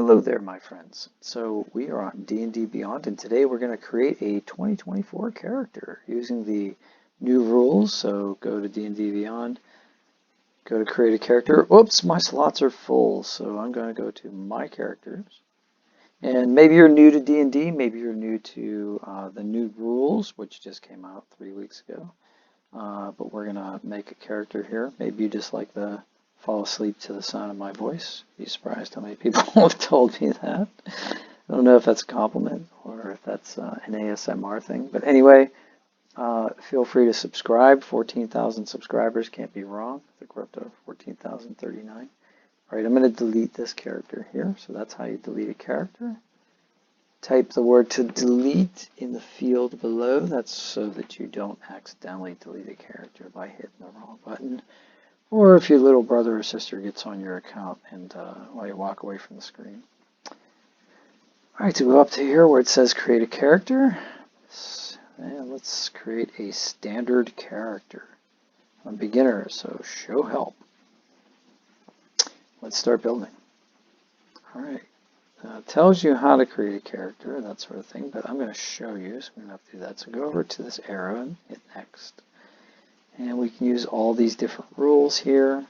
Hello there, my friends. So we are on D&D Beyond, and today we're going to create a 2024 character using the new rules. So go to D&D Beyond, go to create a character. Oops, my slots are full, so I'm going to go to my characters. And maybe you're new to D&D, maybe you're new to the new rules, which just came out 3 weeks ago. But we're going to make a character here. Maybe you just like the fall asleep to the sound of my voice. Be surprised how many people have told me that. I don't know if that's a compliment or if that's an ASMR thing. But anyway, feel free to subscribe. 14,000 subscribers, can't be wrong. I think we're up to 14,039. All right, I'm going to delete this character here. So that's how you delete a character. Type the word to delete in the field below. That's so that you don't accidentally delete a character by hitting the wrong button. Or if your little brother or sister gets on your account and while you walk away from the screen. Alright, so go up to here where it says create a character. And let's create a standard character. I'm a beginner, so show help. Let's start building. Alright, it tells you how to create a character, that sort of thing, but I'm going to show you, so we're going to have to do that. So go over to this arrow and hit next. And we can use all these different rules here.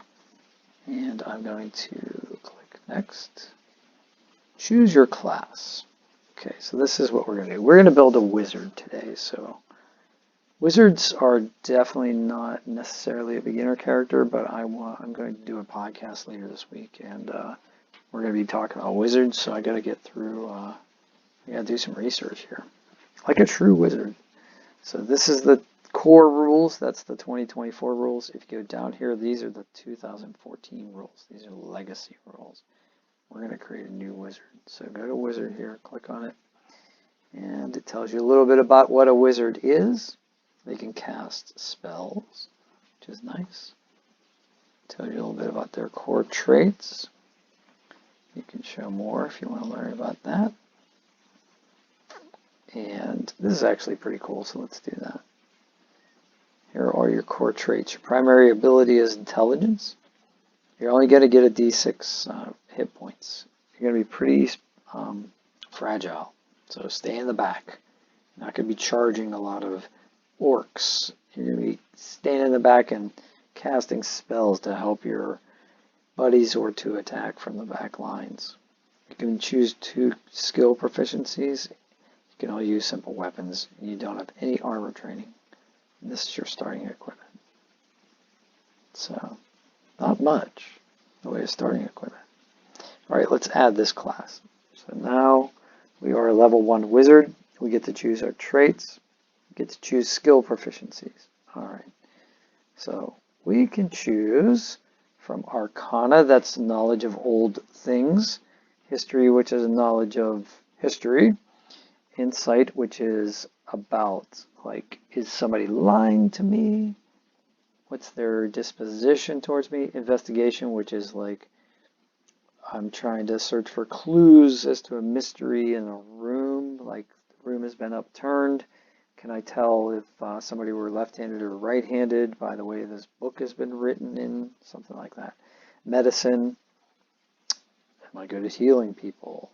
And I'm going to click next. Choose your class. Okay, so this is what we're going to do. We're going to build a wizard today. So wizards are definitely not necessarily a beginner character, but I'm going to do a podcast later this week, and we're going to be talking about wizards. So I got to get through. I got to do some research here, like a true wizard. So this is the core rules. That's the 2024 rules. If you go down here, these are the 2014 rules. These are legacy rules. We're going to create a new wizard. So go to wizard here, click on it, and it tells you a little bit about what a wizard is. They can cast spells, which is nice. It tells you a little bit about their core traits. You can show more if you want to learn about that. And this is actually pretty cool, so let's do that. Here are all your core traits. Your primary ability is intelligence. You're only going to get a d6 hit points. You're going to be pretty fragile, so stay in the back. You're not going to be charging a lot of orcs. You're going to be staying in the back and casting spells to help your buddies or to attack from the back lines. You can choose 2 skill proficiencies. You can only use simple weapons, and you don't have any armor training. This is your starting equipment. So, not much in the way of starting equipment. Alright, let's add this class. So now we are a level 1 wizard. We get to choose our traits. We get to choose skill proficiencies. Alright, so we can choose from Arcana, that's knowledge of old things. History, which is knowledge of history. Insight, which is about, like, is somebody lying to me? What's their disposition towards me? Investigation, which is like, I'm trying to search for clues as to a mystery in a room, like the room has been upturned. Can I tell if somebody were left-handed or right-handed by the way this book has been written in? Something like that. Medicine. Am I good at healing people?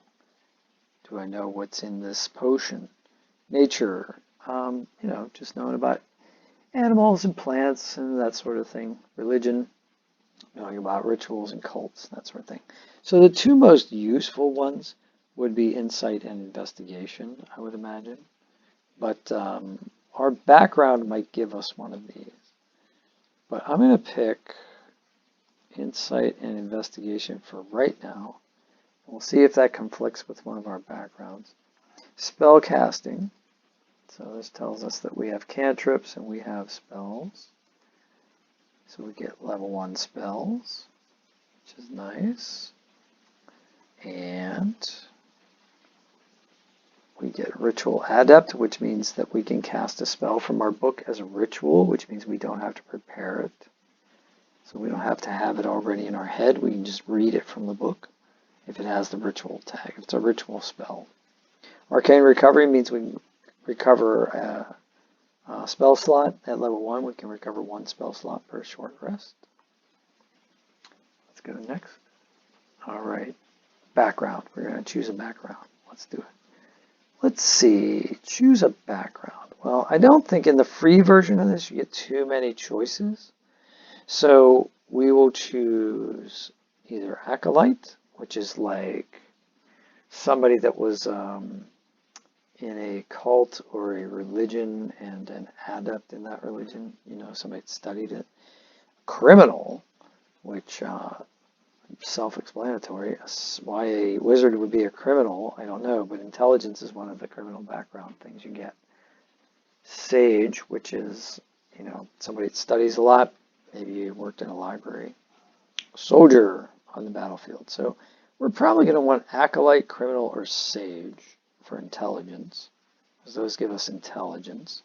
Do I know what's in this potion? Nature, just knowing about animals and plants and that sort of thing. Religion, knowing about rituals and cults, that sort of thing. So the 2 most useful ones would be insight and investigation, I would imagine. But our background might give us one of these. But I'm going to pick insight and investigation for right now. We'll see if that conflicts with one of our backgrounds. Spell casting. So this tells us that we have cantrips and we have spells. So we get level 1 spells, which is nice. And we get ritual adept, which means that we can cast a spell from our book as a ritual, which means we don't have to prepare it. So we don't have to have it already in our head. We can just read it from the book if it has the ritual tag. It's a ritual spell. Arcane recovery means we can recover a spell slot. At level 1, we can recover 1 spell slot per short rest. Let's go next. All right. background. We're going to choose a background. Let's do it. Let's see, choose a background. Well, I don't think in the free version of this you get too many choices. So we will choose either Acolyte, which is like somebody that was in a cult or a religion and an adept in that religion. You know, somebody that studied it. Criminal, which self-explanatory. Why a wizard would be a criminal, I don't know, but intelligence is one of the criminal background things you get. Sage, which is, you know, somebody that studies a lot, maybe you worked in a library. Soldier on the battlefield. So we're probably going to want Acolyte, Criminal, or Sage for intelligence, because those give us intelligence.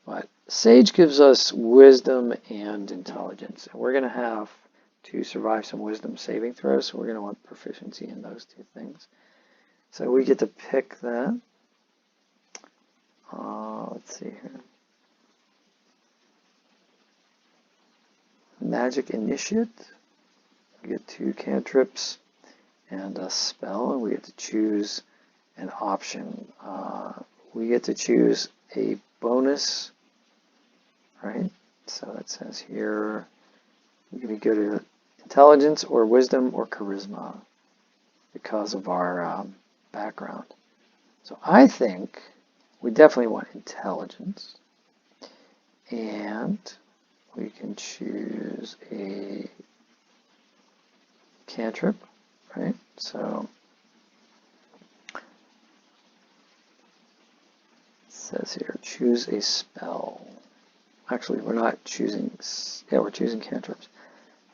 But Sage gives us wisdom and intelligence, and we're going to have to survive some wisdom saving throws, so we're going to want proficiency in those two things. So we get to pick that. Let's see here. Magic Initiate. We get 2 cantrips and a spell, and we get to choose an option. We get to choose a bonus, right? So it says here, we're going to go to intelligence or wisdom or charisma because of our background. So I think we definitely want intelligence, and we can choose a cantrip, right? So it says here, choose a spell. Actually, we're not choosing, yeah, we're choosing cantrips.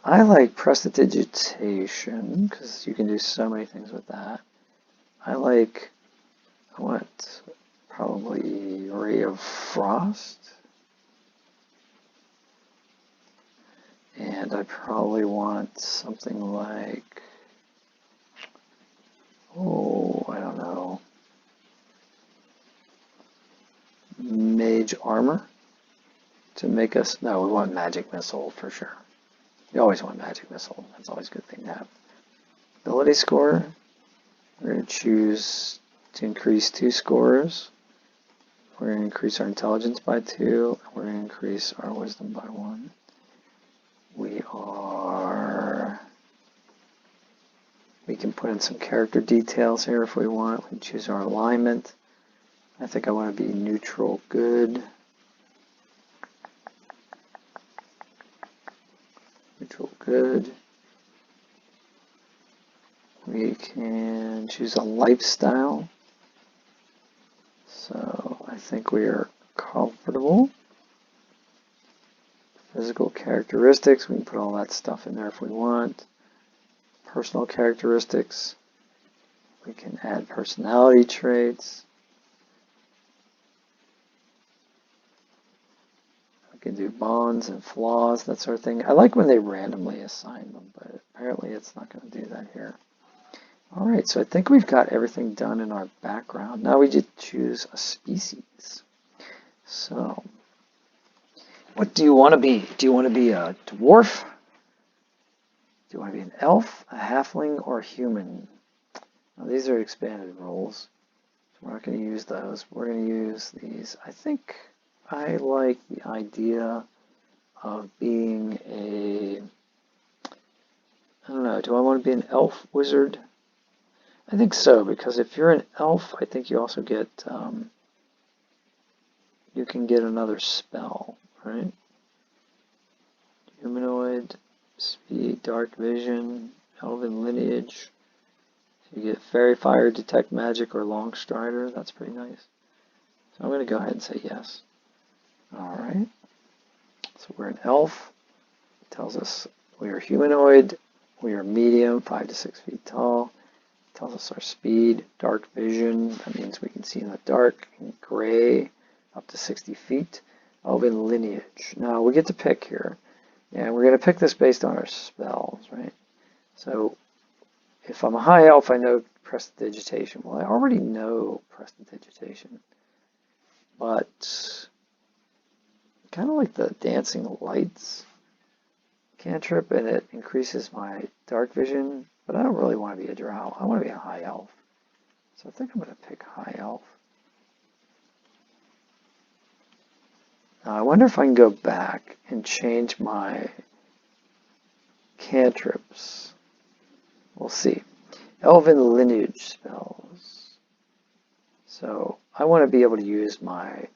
I like prestidigitation because you can do so many things with that. I want probably Ray of Frost. And I probably want something like, oh, I don't know, Mage Armor to make us, no, we want Magic Missile for sure. You always want Magic Missile. That's always a good thing to have. Ability score, we're going to choose to increase 2 scores. We're going to increase our intelligence by 2. We're going to increase our wisdom by 1. We can put in some character details here if we want. We can choose our alignment. I think I want to be neutral good. Neutral good. We can choose a lifestyle. So I think we are comfortable. Physical characteristics, we can put all that stuff in there if we want. Personal characteristics, we can add personality traits. We can do bonds and flaws, that sort of thing. I like when they randomly assign them, but apparently it's not going to do that here. All right, so I think we've got everything done in our background. Now we just choose a species. So, what do you want to be? Do you want to be a dwarf? Do you want to be an elf, a halfling, or a human? Now, these are expanded roles, so we're not going to use those. We're going to use these. I think I like the idea of being a, I don't know, do I want to be an elf wizard? I think so, because if you're an elf, I think you also get, you can get another spell, right? Humanoid, speed, dark vision, elven lineage. You get fairy fire, detect magic, or long strider. That's pretty nice. So I'm going to go ahead and say yes. All right. So we're an elf. It tells us we are humanoid. We are medium, 5 to 6 feet tall. It tells us our speed, dark vision. That means we can see in the dark. Gray, up to 60 feet. Elven lineage. Now we get to pick here. And we're going to pick this based on our spells, right? So if I'm a high elf, I know prestidigitation. Well, I already know prestidigitation. But kind of like the dancing lights. cantrip and it increases my dark vision, but I don't really want to be a drow. I want to be a high elf. So I think I'm going to pick high elf. Now I wonder if I can go back and change my cantrips. We'll see. Elven lineage spells. So I want to be able to use my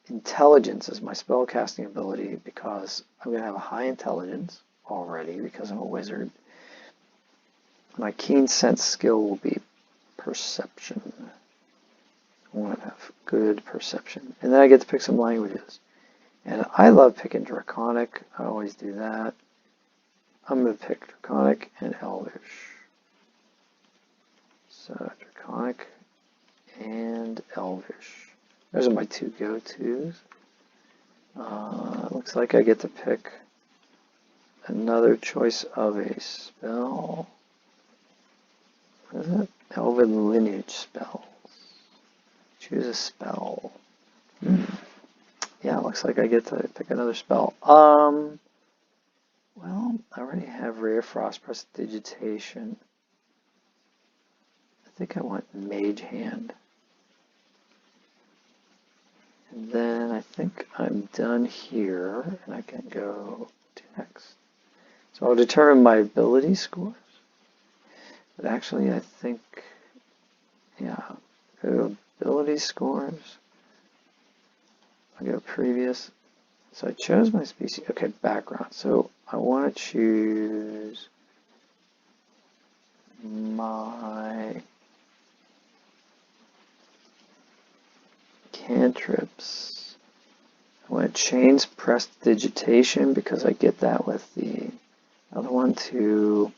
intelligence as my spellcasting ability because I'm going to have a high intelligence already because I'm a wizard. My keen sense skill will be perception. I want to have good perception. And then I get to pick some languages. And I love picking Draconic. I always do that. I'm going to pick Draconic and Elvish. So Draconic and Elvish. Those are my two go-tos. Looks like I get to pick another choice of a spell. What is it? Elven lineage spells. Choose a spell. Yeah, looks like I get to pick another spell. Well, I already have Ray of Frost Prestidigitation. I think I want Mage Hand. And then I think I'm done here, and I can go to next. So I'll determine my ability scores. But actually, I think, yeah, go to ability scores. I go previous. So I chose my species. Okay, background. So I want to choose my cantrips. I want to change prestidigitation because I get that with the other one to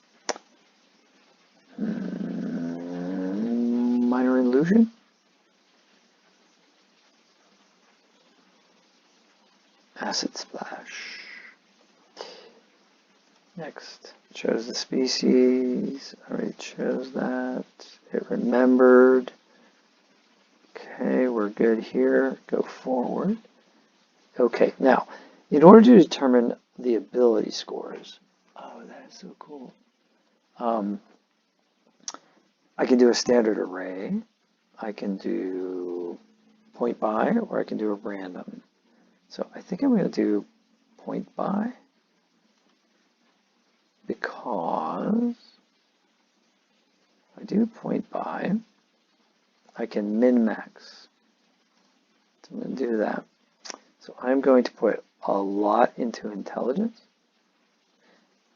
minor illusion. Acid splash. Next, chose the species. Already chose that. It remembered. Okay, we're good here. Go forward. Okay, now, in order to determine the ability scores, oh, that is so cool. I can do a standard array. I can do point by, or I can do a random. So I think I'm going to do point by because if I do point by, I can min-max. So I'm going to do that. So I'm going to put a lot into intelligence,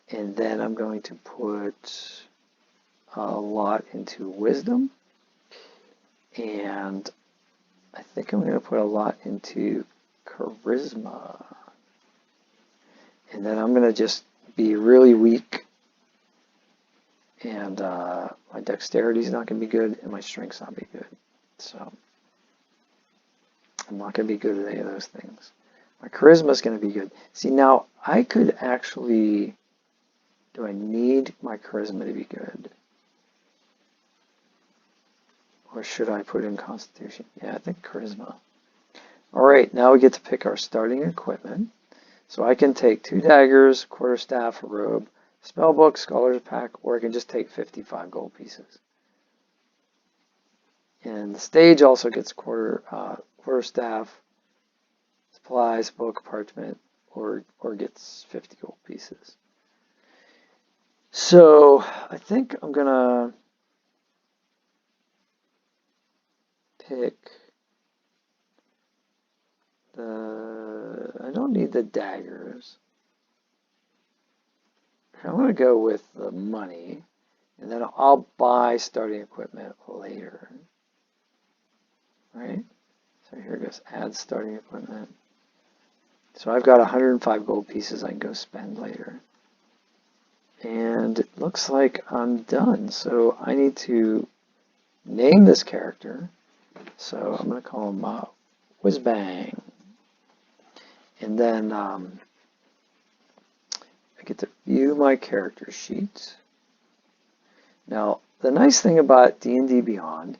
and then I'm going to put a lot into wisdom, and I think I'm going to put a lot into charisma. And then I'm going to just be really weak, and my dexterity is not going to be good, and my strength's not going to be good. So I'm not going to be good at any of those things. My charisma is going to be good. See, now I could actually, do I need my charisma to be good? Or should I put in constitution? Yeah, I think charisma. All right, now we get to pick our starting equipment. So I can take 2 daggers, quarterstaff, a robe, spellbook, scholar's pack, or I can just take 55 gold pieces. And the stage also gets quarterstaff, supplies, book, parchment, or gets 50 gold pieces. So I think I'm gonna pick I don't need the daggers. I'm going to go with the money, and then I'll buy starting equipment later. Right? So here goes add starting equipment. So I've got 105 gold pieces I can go spend later. And it looks like I'm done. So I need to name this character. So I'm going to call him Whizbang. And then I get to view my character sheet. Now, the nice thing about D&D Beyond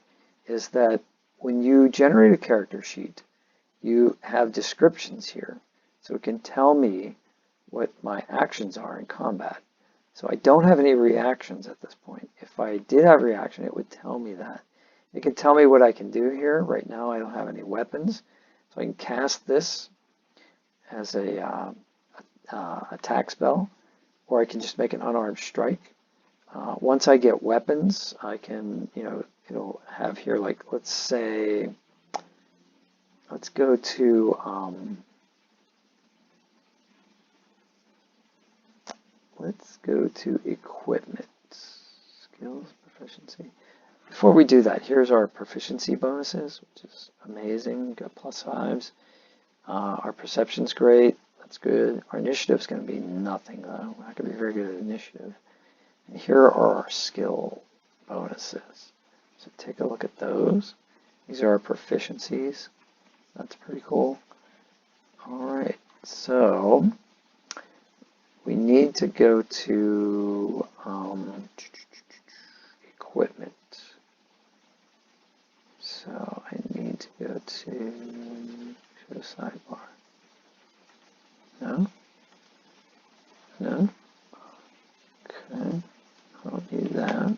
is that when you generate a character sheet, you have descriptions here. So it can tell me what my actions are in combat. So I don't have any reactions at this point. If I did have reaction, it would tell me that. It can tell me what I can do here. Right now I don't have any weapons, so I can cast this as a attack spell, or I can just make an unarmed strike. Once I get weapons, I can, it'll have here, like, let's say, let's go to, equipment, skills, proficiency. Before we do that, here's our proficiency bonuses, which is amazing. We've got +5s. Our perception's great. That's good. Our initiative's going to be nothing, though. We're not going to be very good at initiative. And here are our skill bonuses. So take a look at those. These are our proficiencies. That's pretty cool. All right, so we need to go to equipment. So I need to go to the sidebar. No? No? Okay, I'll do that.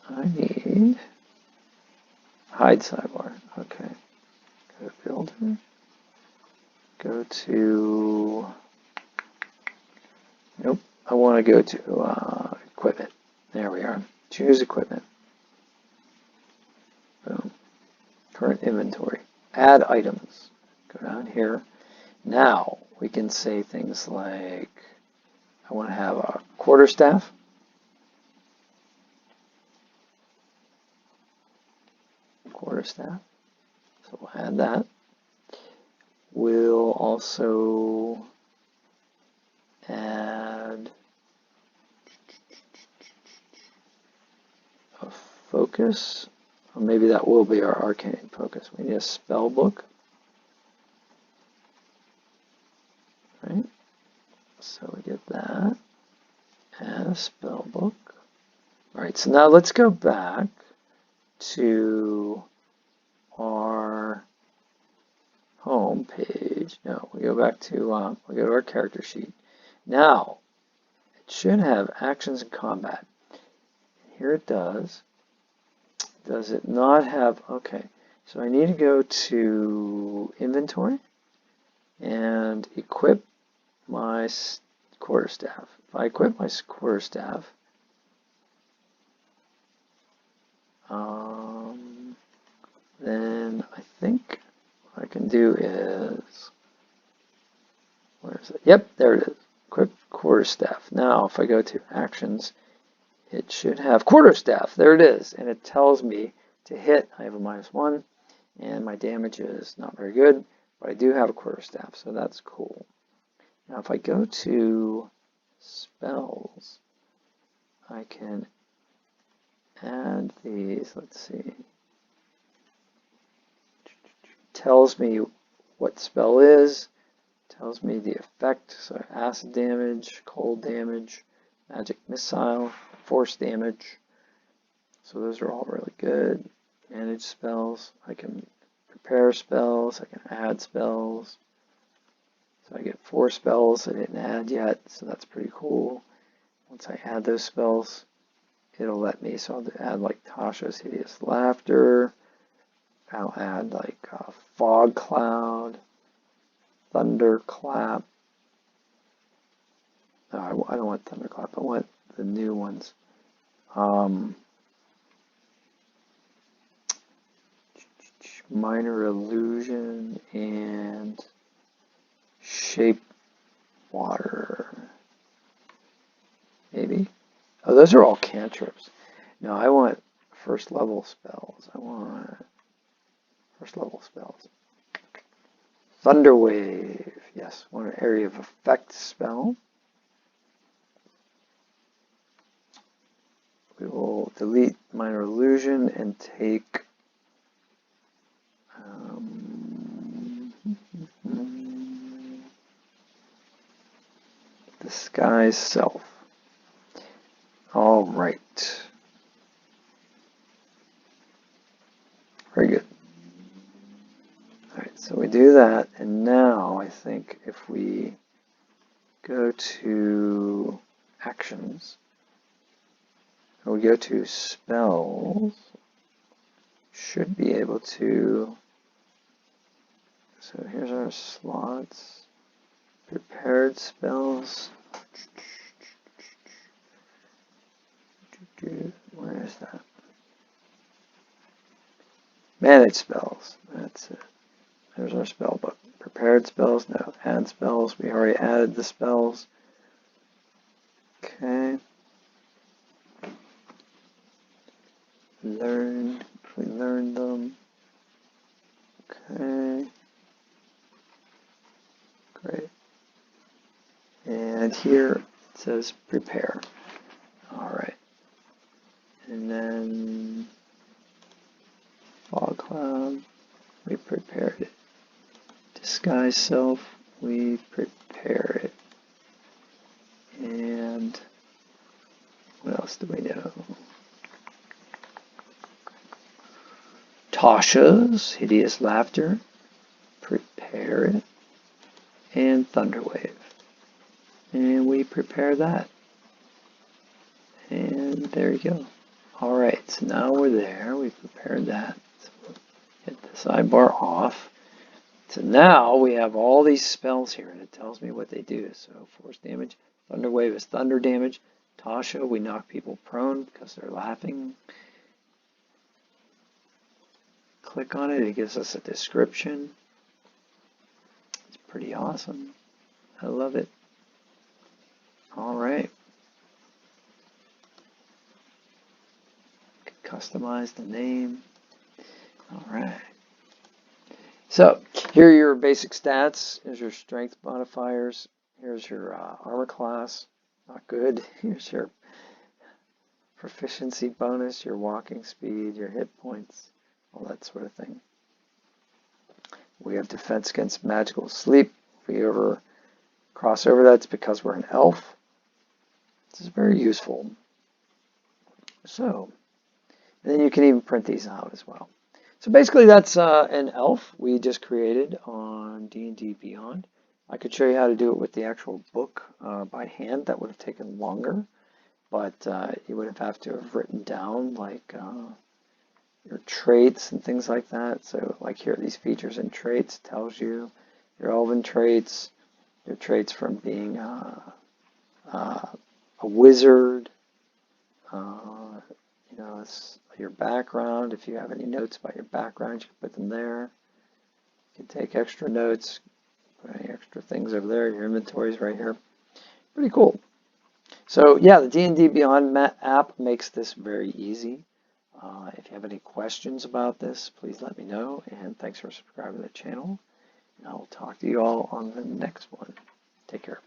I need hide sidebar. Okay. Go to builder. Go to, nope, I want to go to equipment. There we are. Choose equipment. Boom. Current inventory. Add items. Go down here. Now we can say things like, I want to have a quarterstaff. Quarterstaff. So we'll add that. We'll also add a focus, or maybe that will be our arcane focus. We need a spell book, right? So we get that, and a spell book. All right, so now let's go back to our home page. No, we go back to we go to our character sheet. Now it should have actions and combat. Here it does. Does it not have? Okay, so I need to go to inventory and equip my quarterstaff. If I equip my quarterstaff, then I think what I can do is, where is it? Yep, there it is. Equip quarterstaff. Now, if I go to actions, it should have quarterstaff. There it is, and it tells me to hit. I have a -1, and my damage is not very good, but I do have a quarterstaff, so that's cool. Now, if I go to spells, I can add these. Let's see. Tells me what spell is, tells me the effect, so acid damage, cold damage, magic missile, force damage. So those are all really good. Manage spells, I can prepare spells, I can add spells. So I get 4 spells I didn't add yet, so that's pretty cool. Once I add those spells, it'll let me, so I'll add like Tasha's Hideous Laughter. I'll add like Fog Cloud, Thunderclap. No, I don't want Thunderclap. I want the new ones. Minor Illusion and Shape Water. Maybe. Oh, those are all cantrips. No, I want first level spells. I want first level spells. Thunder Wave. Yes, one area of effect spell. We will delete Minor Illusion and take Disguise Self. All right. Very good. do that, and now I think if we go to actions, or we go to spells, should be able to, so here's our slots, prepared spells, where is that? Manage spells, that's it. There's our spell book. Prepared spells, no. Add spells, we already added the spells. Okay. Learn, we learned them. Okay. Great. And here it says prepare. Alright. And then fog cloud, we prepared it. Disguise self, we prepare it. And what else do we know? Tasha's hideous laughter, prepare it. And Thunderwave. And we prepare that. And there you go. Alright, so now we're there. We've prepared that. So we'll hit the sidebar off. So now we have all these spells here, and it tells me what they do. So force damage. Thunderwave is thunder damage. Tasha, we knock people prone because they're laughing. Click on it, it gives us a description. It's pretty awesome. I love it. Alright. Customize the name. Alright. So, here are your basic stats. Here's your strength modifiers. Here's your armor class. Not good. Here's your proficiency bonus, your walking speed, your hit points, all that sort of thing. We have defense against magical sleep. If we ever cross over, that's because we're an elf. This is very useful. So, and then you can even print these out as well. So basically that's an elf we just created on D&D Beyond. I could show you how to do it with the actual book by hand. That would have taken longer, but you would have to have written down like your traits and things like that. So like here, these features and traits tells you your elven traits, your traits from being a wizard, you know, it's your background. If you have any notes about your background, you can put them there. You can take extra notes, put any extra things over there. Your inventory is right here. Pretty cool. So yeah, the D&D Beyond app makes this very easy. If you have any questions about this, please let me know. And thanks for subscribing to the channel. And I will talk to you all on the next one. Take care.